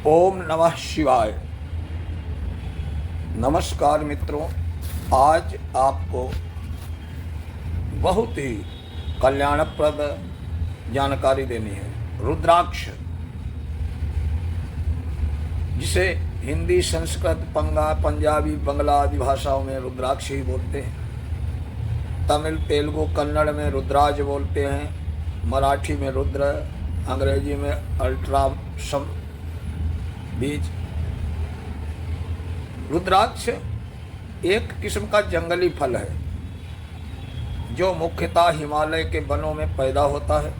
ओम नमः शिवाय। नमस्कार मित्रों, आज आपको बहुत ही कल्याणप्रद जानकारी देनी है। रुद्राक्ष, जिसे हिंदी, संस्कृत, पंजाबी, बंगला आदि भाषाओं में रुद्राक्ष ही बोलते हैं। तमिल, तेलुगु, कन्नड़ में रुद्राज बोलते हैं। मराठी में रुद्र, अंग्रेजी में अल्ट्रासम बीज। रुद्राक्ष एक किस्म का जंगली फल है जो मुख्यतः हिमालय के वनों में पैदा होता है।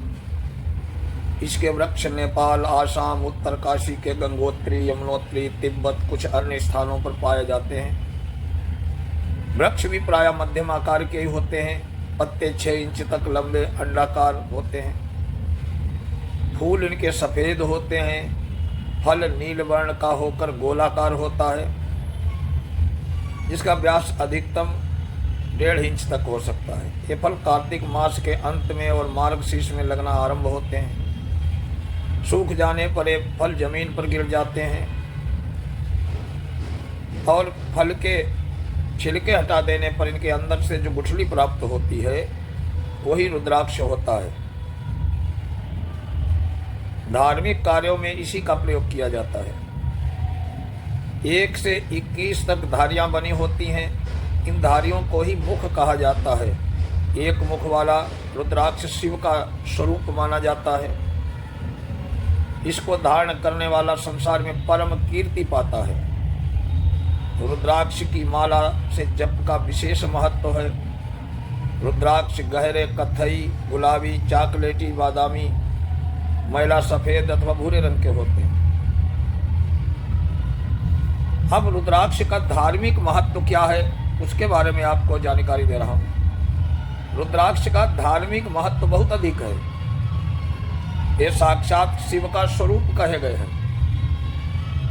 इसके वृक्ष नेपाल, आसाम, उत्तरकाशी के गंगोत्री, यमुनोत्री, तिब्बत, कुछ अन्य स्थानों पर पाए जाते हैं। वृक्ष भी प्रायः मध्यम आकार के ही होते हैं। पत्ते 6 इंच तक लंबे अंडाकार होते हैं। फूल इनके सफ़ेद होते हैं। फल नील वर्ण का होकर गोलाकार होता है, जिसका व्यास अधिकतम 1.5 इंच तक हो सकता है। ये फल कार्तिक मास के अंत में और मार्गशीर्ष में लगना आरंभ होते हैं। सूख जाने पर ये फल जमीन पर गिर जाते हैं और फल के छिलके हटा देने पर इनके अंदर से जो गुठली प्राप्त होती है वही रुद्राक्ष होता है। धार्मिक कार्यों में इसी का प्रयोग किया जाता है। 1 से 21 तक धारियां बनी होती हैं। इन धारियों को ही मुख कहा जाता है। एक मुख वाला रुद्राक्ष शिव का स्वरूप माना जाता है। इसको धारण करने वाला संसार में परम कीर्ति पाता है। रुद्राक्ष की माला से जप का विशेष महत्व है। रुद्राक्ष गहरे कत्थई, गुलाबी, चॉकलेटी, बादामी, मैला सफ़ेद अथवा भूरे रंग के होते हैं। अब रुद्राक्ष का धार्मिक महत्व क्या है उसके बारे में आपको जानकारी दे रहा हूँ। रुद्राक्ष का धार्मिक महत्व बहुत अधिक है। ये साक्षात शिव का स्वरूप कहे गए हैं।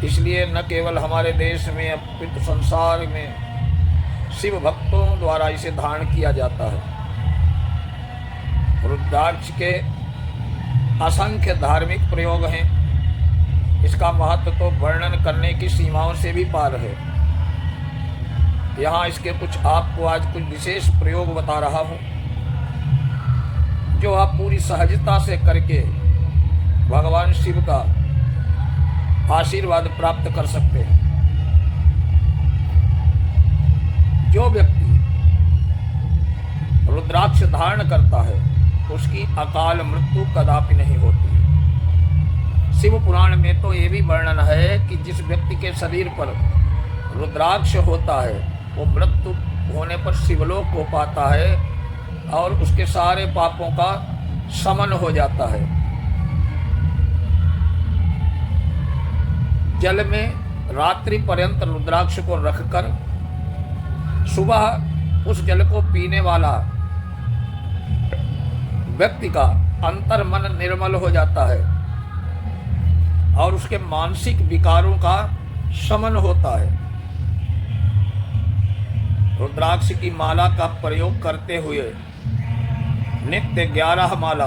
इसलिए न केवल हमारे देश में अपितु संसार में शिव भक्तों द्वारा इसे धारण किया जाता है। रुद्राक्ष के असंख्य धार्मिक प्रयोग हैं। इसका महत्व तो वर्णन करने की सीमाओं से भी पार है। यहाँ इसके आपको आज कुछ विशेष प्रयोग बता रहा हूँ जो आप पूरी सहजता से करके भगवान शिव का आशीर्वाद प्राप्त कर सकते हैं। जो व्यक्ति रुद्राक्ष धारण करता है उसकी अकाल मृत्यु कदापि नहीं होती। शिव पुराण में तो ये भी वर्णन है कि जिस व्यक्ति के शरीर पर रुद्राक्ष होता है वो मृत्यु होने पर शिवलोक को पाता है और उसके सारे पापों का शमन हो जाता है। जल में रात्रि पर्यंत रुद्राक्ष को रखकर सुबह उस जल को पीने वाला व्यक्ति का अंतर मन निर्मल हो जाता है और उसके मानसिक विकारों का शमन होता है। रुद्राक्ष की माला का प्रयोग करते हुए नित्य 11 माला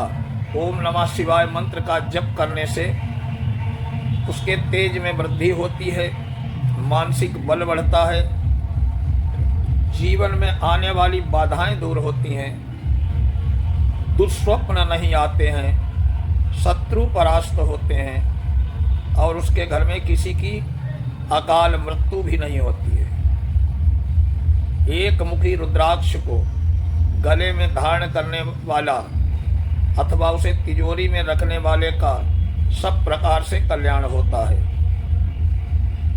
ओम नमः शिवाय मंत्र का जप करने से उसके तेज में वृद्धि होती है, मानसिक बल बढ़ता है, जीवन में आने वाली बाधाएं दूर होती हैं, दुष्स्वप्न नहीं आते हैं, शत्रु परास्त होते हैं और उसके घर में किसी की अकाल मृत्यु भी नहीं होती है। एक मुखी रुद्राक्ष को गले में धारण करने वाला अथवा उसे तिजोरी में रखने वाले का सब प्रकार से कल्याण होता है।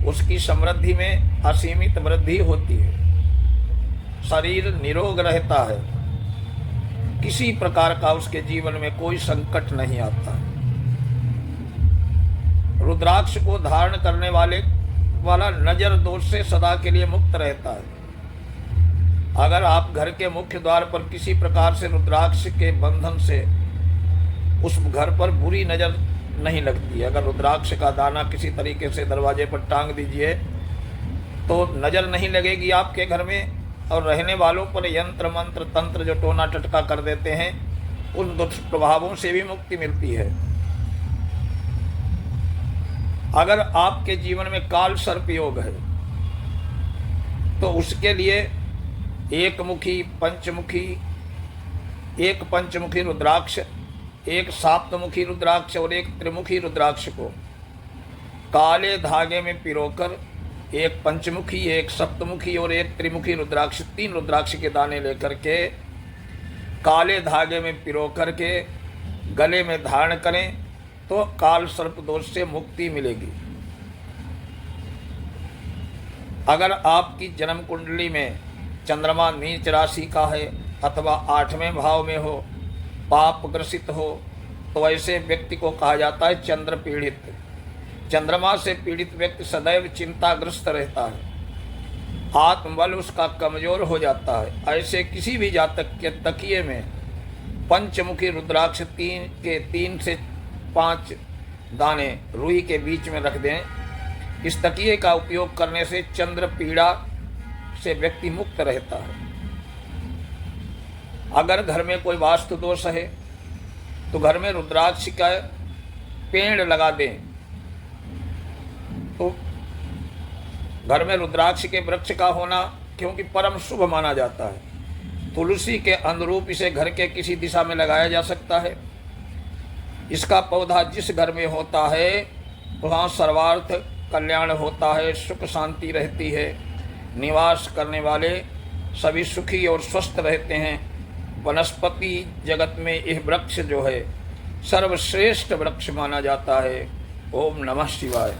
उसकी समृद्धि में असीमित वृद्धि होती है। शरीर निरोग रहता है। किसी प्रकार का उसके जीवन में कोई संकट नहीं आता। रुद्राक्ष को धारण करने वाला नजर दोष से सदा के लिए मुक्त रहता है। अगर आप घर के मुख्य द्वार पर किसी प्रकार से रुद्राक्ष के बंधन से उस घर पर बुरी नजर नहीं लगती। अगर रुद्राक्ष का दाना किसी तरीके से दरवाजे पर टांग दीजिए तो नजर नहीं लगेगी आपके घर में और रहने वालों पर यंत्र मंत्र तंत्र जो टोना टटका कर देते हैं उन दुष्प्रभावों से भी मुक्ति मिलती है। अगर आपके जीवन में काल सर्प योग है तो उसके लिए एक पंचमुखी रुद्राक्ष, एक साप्तमुखी रुद्राक्ष और एक त्रिमुखी रुद्राक्ष को काले धागे में पिरोकर, एक पंचमुखी, एक सप्तमुखी और एक त्रिमुखी रुद्राक्ष, 3 रुद्राक्ष के दाने लेकर के काले धागे में पिरो करके गले में धारण करें तो काल सर्प दोष से मुक्ति मिलेगी। अगर आपकी जन्म कुंडली में चंद्रमा नीच राशि का है अथवा 8वें भाव में हो, पाप ग्रसित हो, तो ऐसे व्यक्ति को कहा जाता है चंद्र पीड़ित। चंद्रमा से पीड़ित व्यक्ति सदैव चिंताग्रस्त रहता है, आत्मबल उसका कमजोर हो जाता है। ऐसे किसी भी जातक के तकिए में पंचमुखी रुद्राक्ष 3 से 5 दाने रुई के बीच में रख दें। इस तकिए का उपयोग करने से चंद्र पीड़ा से व्यक्ति मुक्त रहता है। अगर घर में कोई वास्तु दोष है तो घर में रुद्राक्ष का पेड़ लगा दें, तो घर में रुद्राक्ष के वृक्ष का होना क्योंकि परम शुभ माना जाता है। तुलसी के अनुरूप इसे घर के किसी दिशा में लगाया जा सकता है। इसका पौधा जिस घर में होता है वहाँ सर्वार्थ कल्याण होता है, सुख शांति रहती है, निवास करने वाले सभी सुखी और स्वस्थ रहते हैं। वनस्पति जगत में यह वृक्ष जो है सर्वश्रेष्ठ वृक्ष माना जाता है। ओम नमः शिवाय।